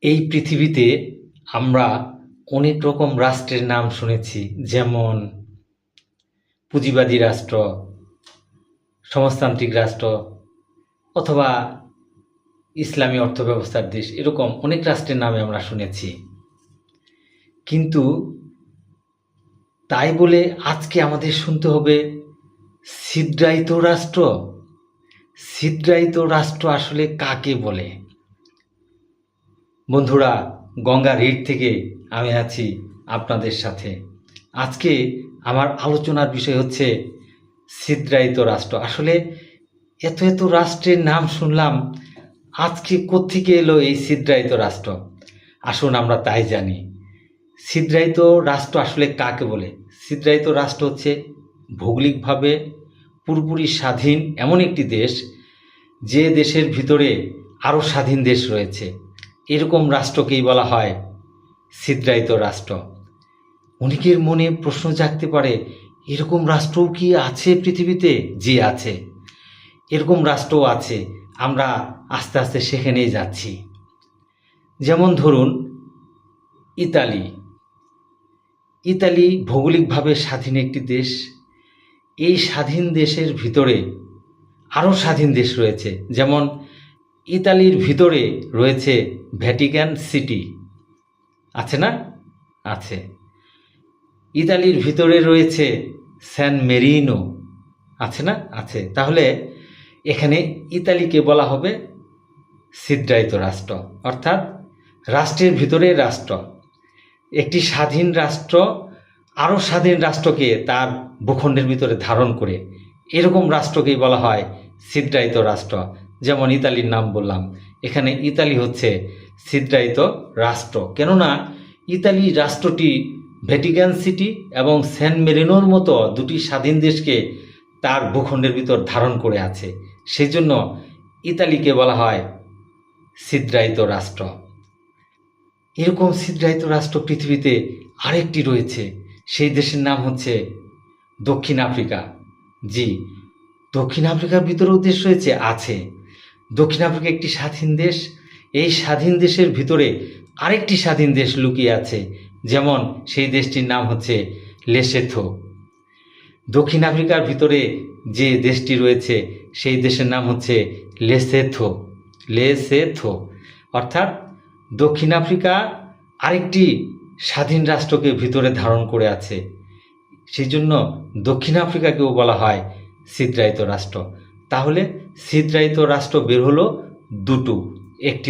এই পৃথিবীতে আমরা অনেক রকম রাষ্ট্রের নাম শুনেছি, যেমন পুঁজিবাদী রাষ্ট্র, সমাজতান্ত্রিক রাষ্ট্র অথবা ইসলামী অর্থব্যবস্থার দেশ। এরকম অনেক রাষ্ট্রের নামে আমরা শুনেছি, কিন্তু তাই বলে আজকে আমাদের শুনতে হবে ছিদ্রায়িত রাষ্ট্র। ছিদ্রায়িত রাষ্ট্র আসলে কাকে বলে? বন্ধুরা, গঙ্গা রিড থেকে আমি আছি আপনাদের সাথে। আজকে আমার আলোচনার বিষয় হচ্ছে ছিদ্রায়িত রাষ্ট্র। আসলে এত এত রাষ্ট্রের নাম শুনলাম, আজকে কোত্থেকে এলো এই ছিদ্রায়িত রাষ্ট্র? আসুন আমরা তাই জানি। ছিদ্রায়িত রাষ্ট্র আসলে কাকে বলে? ছিদ্রায়িত রাষ্ট্র হচ্ছে ভৌগোলিকভাবে পুরোপুরি স্বাধীন এমন একটি দেশ, যে দেশের ভিতরে আরও স্বাধীন দেশ রয়েছে। এরকম রাষ্ট্রকেই বলা হয় ছিদ্রায়িত রাষ্ট্র। অনেকের মনে প্রশ্ন জাগতে পারে, এরকম রাষ্ট্রও কি আছে পৃথিবীতে? জি আছে, এরকম রাষ্ট্রও আছে। আমরা আস্তে আস্তে সেখানেই যাচ্ছি। যেমন ধরুন ইতালি। ইতালি ভৌগোলিকভাবে স্বাধীন একটি দেশ। এই স্বাধীন দেশের ভিতরে আরও স্বাধীন দেশ রয়েছে। যেমন ইতালির ভিতরে রয়েছে ভ্যাটিকান সিটি, আছে না? আছে। ইতালির ভিতরে রয়েছে স্যান মেরিনো, আছে না? আছে। তাহলে এখানে ইতালিকে বলা হবে ছিদ্রায়িত রাষ্ট্র, অর্থাৎ রাষ্ট্রের ভিতরে রাষ্ট্র। একটি স্বাধীন রাষ্ট্র আরও স্বাধীন রাষ্ট্রকে তার ভূখণ্ডের ভিতরে ধারণ করে, এরকম রাষ্ট্রকেই বলা হয় ছিদ্রায়িত রাষ্ট্র। যেমন ইতালির নাম বললাম, এখানে ইতালি হচ্ছে ছিদ্রায়িত রাষ্ট্র। কেননা ইতালি রাষ্ট্রটি ভ্যাটিকান সিটি এবং স্যান মেরিনোর মতো দুটি স্বাধীন দেশকে তার ভূখণ্ডের ভিতর ধারণ করে আছে, সেই জন্য ইতালিকে বলা হয় ছিদ্রায়িত রাষ্ট্র। এরকম ছিদ্রায়িত রাষ্ট্র পৃথিবীতে আরেকটি রয়েছে, সেই দেশের নাম হচ্ছে দক্ষিণ আফ্রিকা। জি, দক্ষিণ আফ্রিকার ভিতরেও দেশ রয়েছে, আছে। দক্ষিণ আফ্রিকা একটি স্বাধীন দেশ। এই স্বাধীন দেশের ভিতরে আরেকটি স্বাধীন দেশ লুকিয়ে আছে, যেমন সেই দেশটির নাম হচ্ছে লেসোথো। দক্ষিণ আফ্রিকার ভিতরে যে দেশটি রয়েছে সেই দেশের নাম হচ্ছে লেসোথো। লেসোথো অর্থাৎ দক্ষিণ আফ্রিকা আরেকটি স্বাধীন রাষ্ট্রকে ভিতরে ধারণ করে আছে, সেই জন্য দক্ষিণ আফ্রিকাকেও বলা হয় ছিদ্রায়িত রাষ্ট্র। তাহলে ছিদ্রায়িত রাষ্ট্র বের হলো দুটো, একটি